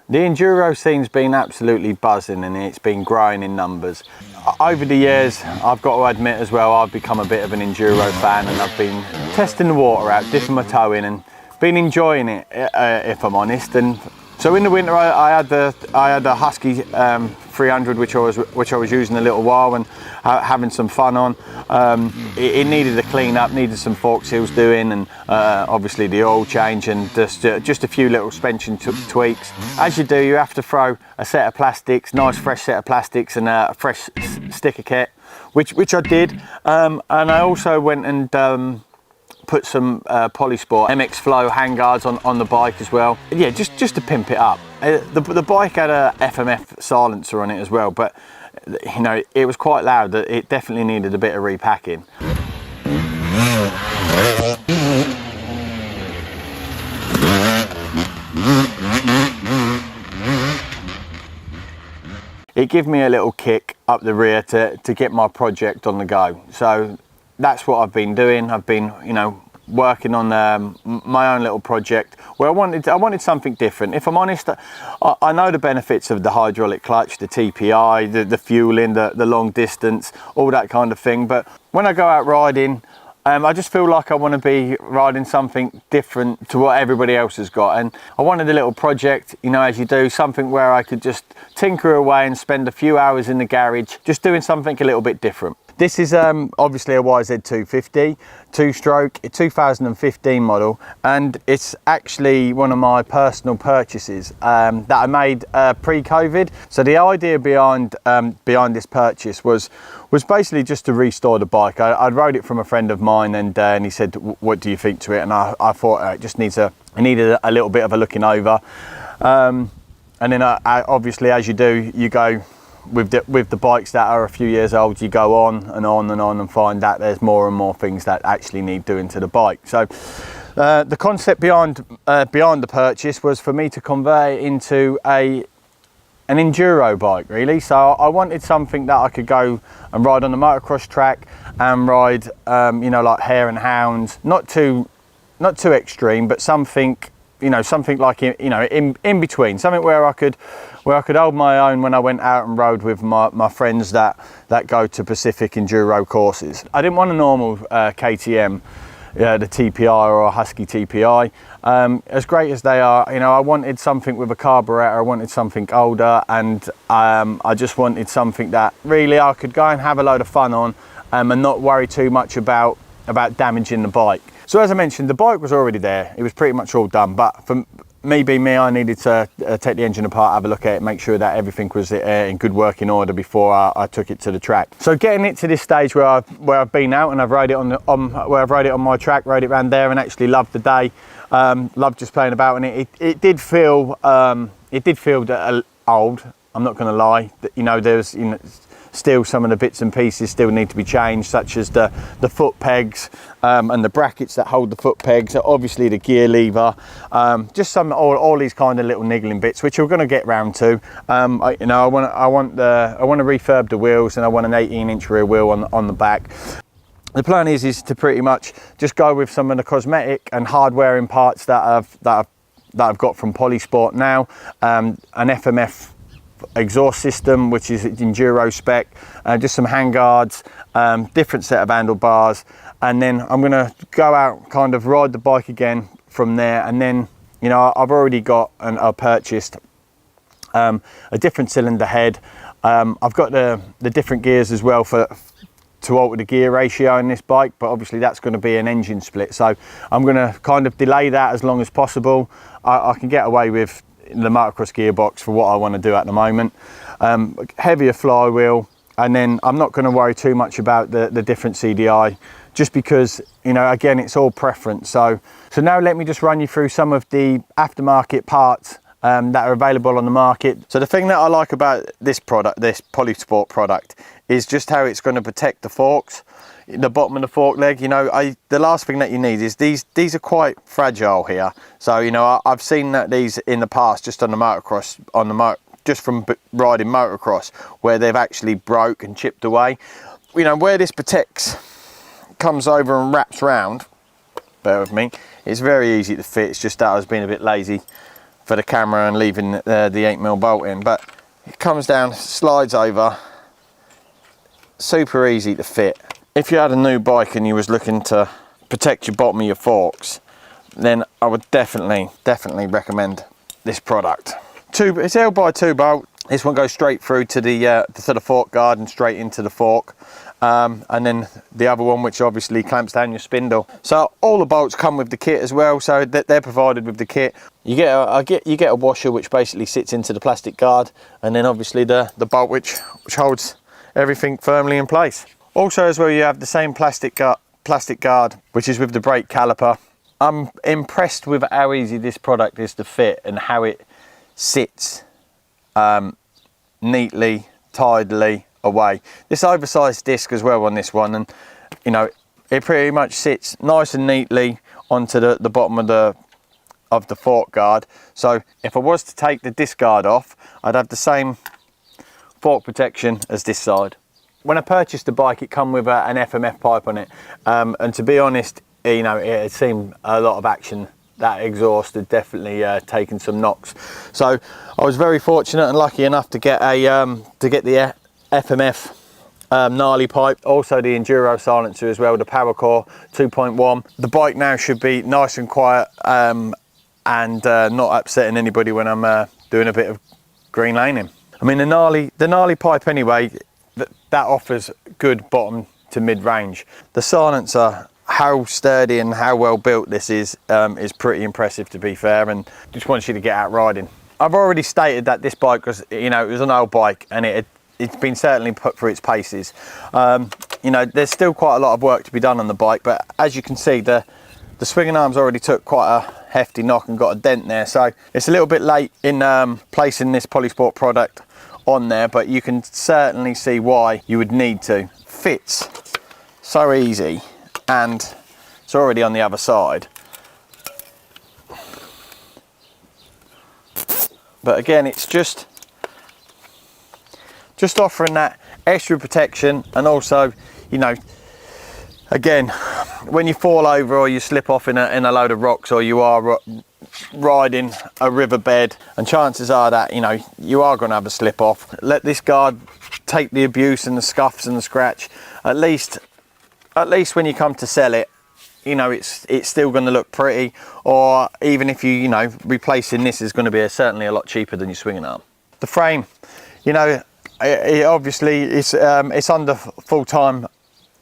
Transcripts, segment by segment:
The enduro scene's been absolutely buzzing and it's been growing in numbers. Over the years, I've got to admit as well, I've become a bit of an enduro fan and I've been testing the water out, dipping my toe in and been enjoying it, if I'm honest. And so in the winter, I had a Husky 300, which I was using a little while and having some fun on. It needed a clean up, needed some fork seals doing, and obviously the oil change and just a few little suspension tweaks. As you do, you have to throw a set of plastics, nice fresh set of plastics, and a fresh sticker kit, which I did. And I also went and put some Polisport MX Flow handguards on the bike as well. Yeah, just to pimp it up. The bike had a FMF silencer on it as well, but you know, it was quite loud. It definitely needed a bit of repacking. It gave me a little kick up the rear to get my project on the go. So that's what I've been doing. I've been, you know, working on my own little project where I wanted something different. If I'm honest, I know the benefits of the hydraulic clutch, the TPI, the fueling, the long distance, all that kind of thing. But when I go out riding, I just feel like I want to be riding something different to what everybody else has got. And I wanted a little project, you know, as you do, something where I could just tinker away and spend a few hours in the garage, just doing something a little bit different. This is obviously a YZ250, two-stroke, 2015 model, and it's actually one of my personal purchases that I made pre-COVID. So the idea behind this purchase was basically just to restore the bike. I rode it from a friend of mine, and he said, "What do you think to it?" And I thought it just needed a little bit of a looking over. And then I obviously, as you do, you go. With the bikes that are a few years old, you go on and on and on and find that there's more and more things that actually need doing to the bike. So the concept behind the purchase was for me to convert it into an enduro bike, really. So I wanted something that I could go and ride on the motocross track and ride, you know, like hare and hounds, not too extreme, but something, you know, something like, you know, in between, something where I could hold my own when I went out and rode with my friends that go to Pacific enduro courses. I didn't want a normal KTM, the TPI or a Husky TPI. As great as they are, you know, I wanted something with a carburetor. I wanted something older, and I just wanted something that really I could go and have a load of fun on, and not worry too much about damaging the bike. So as I mentioned, the bike was already there. It was pretty much all done, but for me being me, I needed to take the engine apart, have a look at it, make sure that everything was in good working order before I took it to the track. So getting it to this stage where I've been out and I've rode it where I've rode it on my track, rode it around there, and actually loved the day, loved just playing about in it. It did feel old. I'm not going to lie. You know, there's, you know, still some of the bits and pieces still need to be changed, such as the foot pegs and the brackets that hold the foot pegs, obviously the gear lever, just all these kind of little niggling bits which we're going to get round to. You know, I want to refurb the wheels, and I want an 18-inch rear wheel on the back. The plan is to pretty much just go with some of the cosmetic and hard-wearing parts that I've got from Polisport now, an FMF exhaust system, which is enduro spec, just some handguards, different set of handlebars, and then I'm going to go out, kind of ride the bike again from there. And then, you know, I've already got I purchased a different cylinder head. I've got the different gears as well to alter the gear ratio in this bike, but obviously that's going to be an engine split, so I'm going to kind of delay that as long as possible. I can get away with the motocross gearbox for what I want to do at the moment. Heavier flywheel, and then I'm not going to worry too much about the different CDI, just because, you know, again, it's all preference. So now let me just run you through some of the aftermarket parts that are available on the market. So the thing that I like about this product, this Polisport product, is just how it's going to protect the forks, the bottom of the fork leg. You know, the last thing that you need is these are quite fragile here. So, you know, I've seen that these in the past, just on the motocross, just from riding motocross, where they've actually broke and chipped away. You know, where this protects, comes over and wraps round, bear with me, it's very easy to fit. It's just that I was being a bit lazy for the camera and leaving the 8mm bolt in, but it comes down, slides over, super easy to fit. If you had a new bike and you was looking to protect your bottom of your forks, then I would definitely recommend this product. It's held by 2 bolt. This one goes straight through to the fork guard and straight into the fork. And then the other one, which obviously clamps down your spindle. So all the bolts come with the kit as well, so that they're provided with the kit. You get a washer which basically sits into the plastic guard, and then obviously the bolt which holds everything firmly in place. Also as well, you have the same plastic guard which is with the brake caliper. I'm impressed with how easy this product is to fit and how it sits neatly, tidily away. This oversized disc as well on this one, and you know, it pretty much sits nice and neatly onto the bottom of the fork guard. So if I was to take the disc guard off, I'd have the same fork protection as this side. When I purchased the bike, it come with an FMF pipe on it, and to be honest, you know, it had seen a lot of action. That exhaust had definitely taken some knocks. So I was very fortunate and lucky enough to get the FMF gnarly pipe, also the enduro silencer as well, the Powercore 2.1. The bike now should be nice and quiet and not upsetting anybody when I'm doing a bit of green laning. I mean, the gnarly pipe anyway, that offers good bottom to mid range. The silencer, how sturdy and how well built this is pretty impressive, to be fair, and just wants you to get out riding. I've already stated that this bike was, you know, it was an old bike, and it's been certainly put through its paces. You know, there's still quite a lot of work to be done on the bike, but as you can see, the swinging arms already took quite a hefty knock and got a dent there, so it's a little bit late in placing this Polisport product on there, but you can certainly see why you would need to. Fits so easy, and it's already on the other side. But again, it's just offering that extra protection, and also, you know, again, when you fall over or you slip off in a load of rocks, or you are riding a riverbed, and chances are that, you know, you are going to have a slip off, let this guard take the abuse and the scuffs and the scratch. At least when you come to sell it, you know, it's still going to look pretty. Or even if you know, replacing this is going to be certainly a lot cheaper than your swinging arm. The frame, you know, it obviously it's under full-time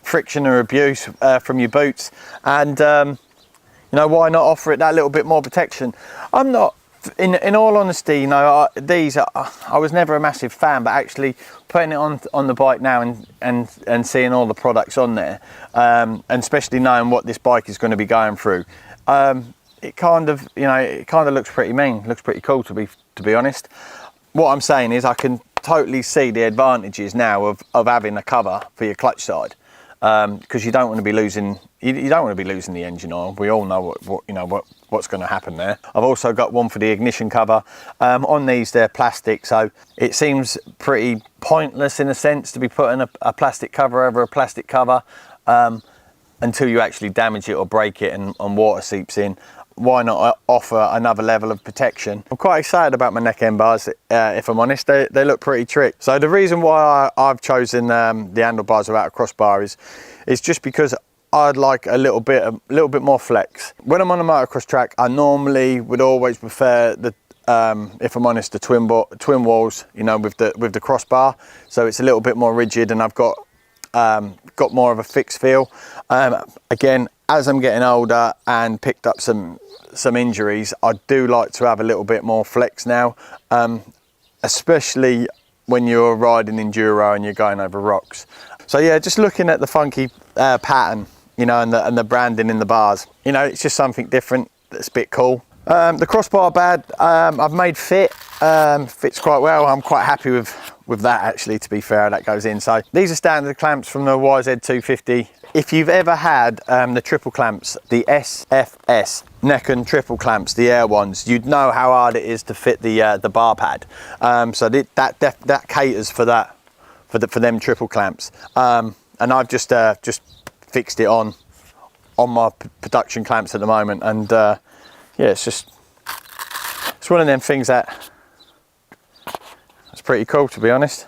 friction or abuse from your boots, and you know, why not offer it that little bit more protection? I'm not, in all honesty, you know, I was never a massive fan, but actually putting it on the bike now and seeing all the products on there, and especially knowing what this bike is going to be going through, it kind of, you know, it kind of looks pretty mean, looks pretty cool, to be honest. What I'm saying is I can totally see the advantages now of having a cover for your clutch side, because you don't want to be losing you don't want to be losing the engine oil. We all know what's going to happen there. I've also got one for the ignition cover. On these, they're plastic, so it seems pretty pointless in a sense to be putting a plastic cover over a plastic cover until you actually damage it or break it and water seeps in. Why not offer another level of protection? I'm quite excited about my neck end bars, if I'm honest. They look pretty trick. So the reason why I've chosen the handlebars without a crossbar is just because I'd like a little bit more flex. When I'm on a motocross track, I normally would always prefer the if I'm honest, the twin walls, you know, with the crossbar. So it's a little bit more rigid, and I've got more of a fixed feel. Again, as I'm getting older and picked up some injuries, I do like to have a little bit more flex now, especially when you're riding enduro and you're going over rocks. So yeah, just looking at the funky pattern, you know, and the branding in the bars, you know, it's just something different that's a bit cool. The crossbar pad I've made fits quite well. I'm quite happy with that, actually, to be fair, that goes in. So these are standard clamps from the YZ250. If you've ever had the triple clamps, the SFS neck and triple clamps, the air ones, you'd know how hard it is to fit the bar pad. So that caters for that, for them triple clamps. And I've just fixed it on my production clamps at the moment, and yeah, it's one of them things that's pretty cool, to be honest.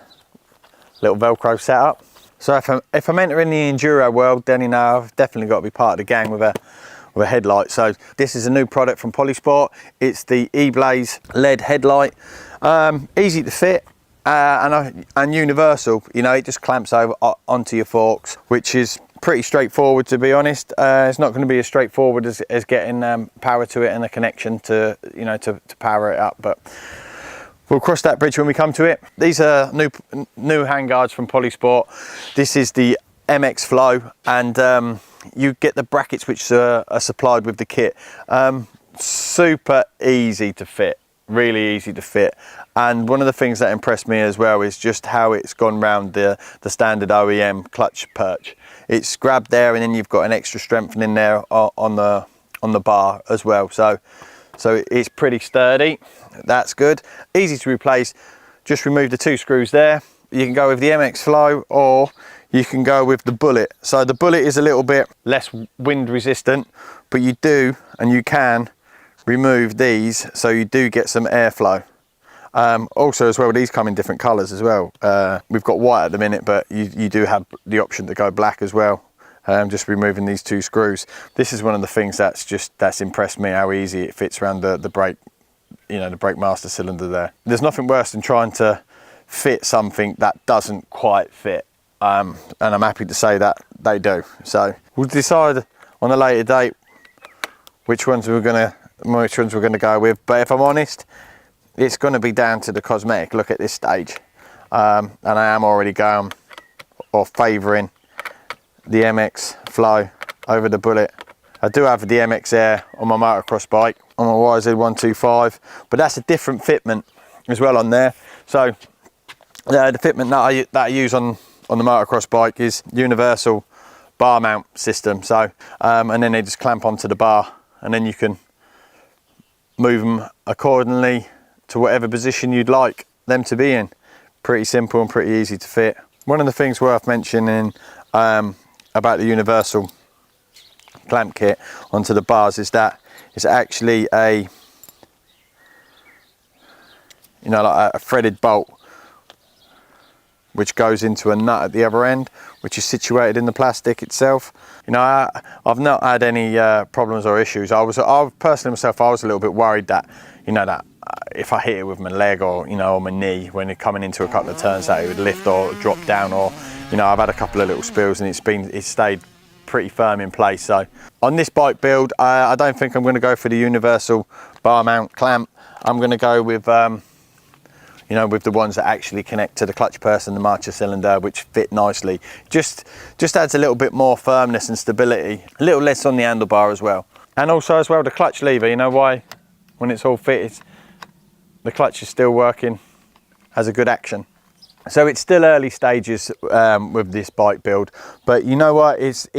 Little Velcro setup. So if I'm entering the enduro world, then you know I've definitely got to be part of the gang with a headlight. So this is a new product from Polisport. It's the E-Blaze LED headlight. Easy to fit and universal. You know, it just clamps over onto your forks, which is pretty straightforward, to be honest. It's not going to be as straightforward as getting power to it and a connection to, you know, to power it up, but we'll cross that bridge when we come to it. These are new handguards from Polisport. This is the MX Flow, and you get the brackets which are supplied with the kit. Super easy to fit, really easy to fit. And one of the things that impressed me as well is just how it's gone round the standard OEM clutch perch. It's grabbed there, and then you've got an extra strengthening there on the bar as well. So it's pretty sturdy. That's good. Easy to replace. Just remove the 2 screws there. You can go with the MX Flow, or you can go with the Bullet. So the Bullet is a little bit less wind resistant, but you do and you can remove these, so you do get some airflow. Also as well, these come in different colours as well. We've got white at the minute, but you do have the option to go black as well. Just removing these 2 screws. This is one of the things that's impressed me, how easy it fits around the brake, you know, the brake master cylinder there. There's nothing worse than trying to fit something that doesn't quite fit, and I'm happy to say that they do. So we'll decide on a later date which ones we're gonna go with. But if I'm honest, it's going to be down to the cosmetic look at this stage, and I am already going or favouring the MX Flow over the Bullet. I do have the MX Air on my motocross bike, on my YZ250, but that's a different fitment as well on there. So the fitment that I use on the motocross bike is universal bar mount system. So and then they just clamp onto the bar, and then you can move them accordingly to whatever position you'd like them to be in. Pretty simple and pretty easy to fit. One of the things worth mentioning about the universal clamp kit onto the bars is that it's actually a, you know, like a threaded bolt which goes into a nut at the other end, which is situated in the plastic itself. You know, I've not had any problems or issues. I personally myself, I was a little bit worried that, you know, that if I hit it with my leg or, you know, or my knee when it's coming into a couple of turns, that it would lift or drop down, or, you know, I've had a couple of little spills and it's stayed pretty firm in place. So on this bike build, I don't think I'm going to go for the universal bar mount clamp. I'm going to go with you know, with the ones that actually connect to the clutch purse and the master cylinder, which fit nicely. Just adds a little bit more firmness and stability, a little less on the handlebar as well. And also as well, the clutch lever, you know why, when it's all fitted, the clutch is still working, has a good action. So it's still early stages with this bike build, but you know what, it's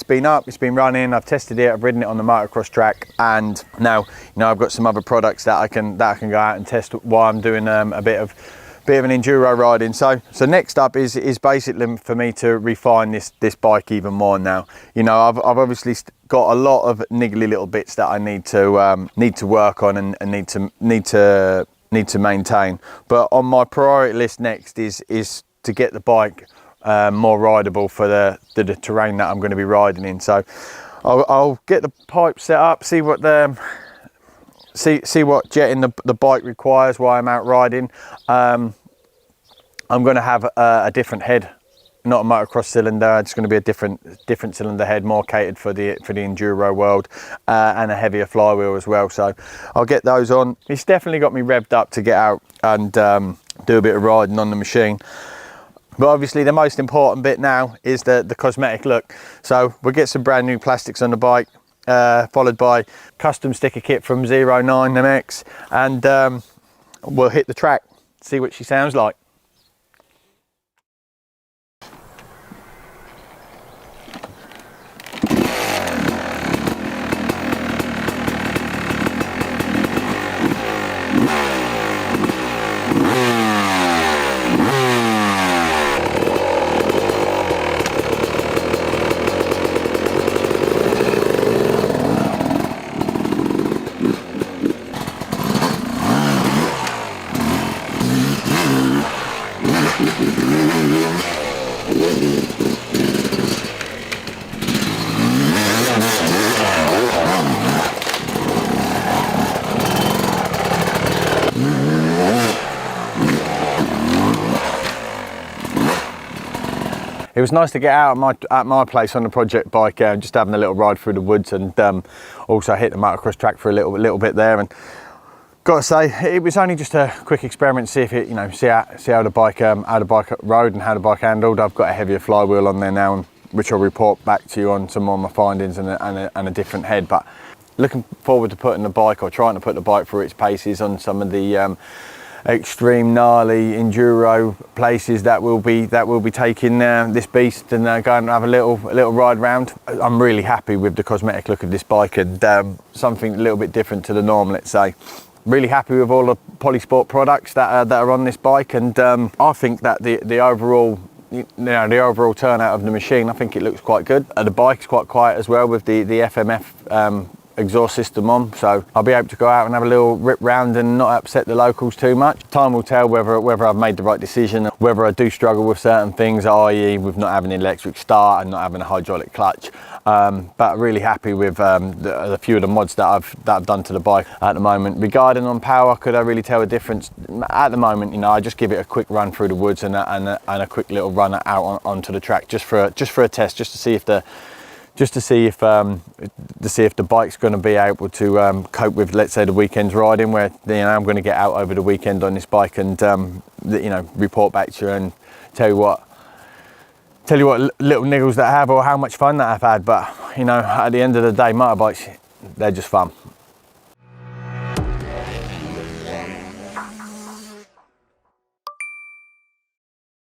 been up, it's been running, I've tested it, I've ridden it on the motocross track, and now, you know, I've got some other products that I can go out and test while I'm doing a bit of an enduro riding. So next up is basically for me to refine this bike even more now. You know, I've obviously got a lot of niggly little bits that I need to work on and need to maintain, but on my priority list next is to get the bike more rideable for the terrain that I'm going to be riding in. So I'll get the pipe set up, see what jetting the bike requires while I'm out riding. I'm going to have a different head, not a motocross cylinder. It's going to be a different cylinder head, more catered for the enduro world, and a heavier flywheel as well. So I'll get those on. It's definitely got me revved up to get out and do a bit of riding on the machine. But obviously the most important bit now is the cosmetic look. So we'll get some brand new plastics on the bike, followed by custom sticker kit from 09 MX, and we'll hit the track, see what she sounds like. it was nice to get out at my place on the project bike, just having a little ride through the woods, and also hit the motocross track for a little bit there. And gotta say, it was only just a quick experiment to see if it, you know, see how the bike rode and how the bike handled. I've got a heavier flywheel on there now, which I'll report back to you on some more of my findings and a different head. But looking forward to putting the bike, or trying to put the bike through its paces on some of the extreme gnarly enduro places that we'll be taking this beast, and going to have a little ride round. I'm really happy with the cosmetic look of this bike, and something a little bit different to the norm, let's say. Really happy with all the Polisport products that are on this bike, and I think that the overall, you know, the overall turnout of the machine, I think it looks quite good. The bike's quite quiet as well, with the FMF exhaust system on, so I'll be able to go out and have a little rip round and not upset the locals too much. Time will tell whether I've made the right decision, whether I do struggle with certain things, i.e. with not having an electric start and not having a hydraulic clutch. But really happy with the few of the mods that I've done to the bike at the moment. Regarding on power, could I really tell a difference? At the moment, you know, I just give it a quick run through the woods and a quick little run out onto the track, just for a test, just to see if the bike's going to be able to cope with, let's say, the weekend's riding, where, you know, I'm going to get out over the weekend on this bike and you know, report back to you and tell you what little niggles that I have, or how much fun that I've had. But, you know, at the end of the day, motorbikes, they're just fun.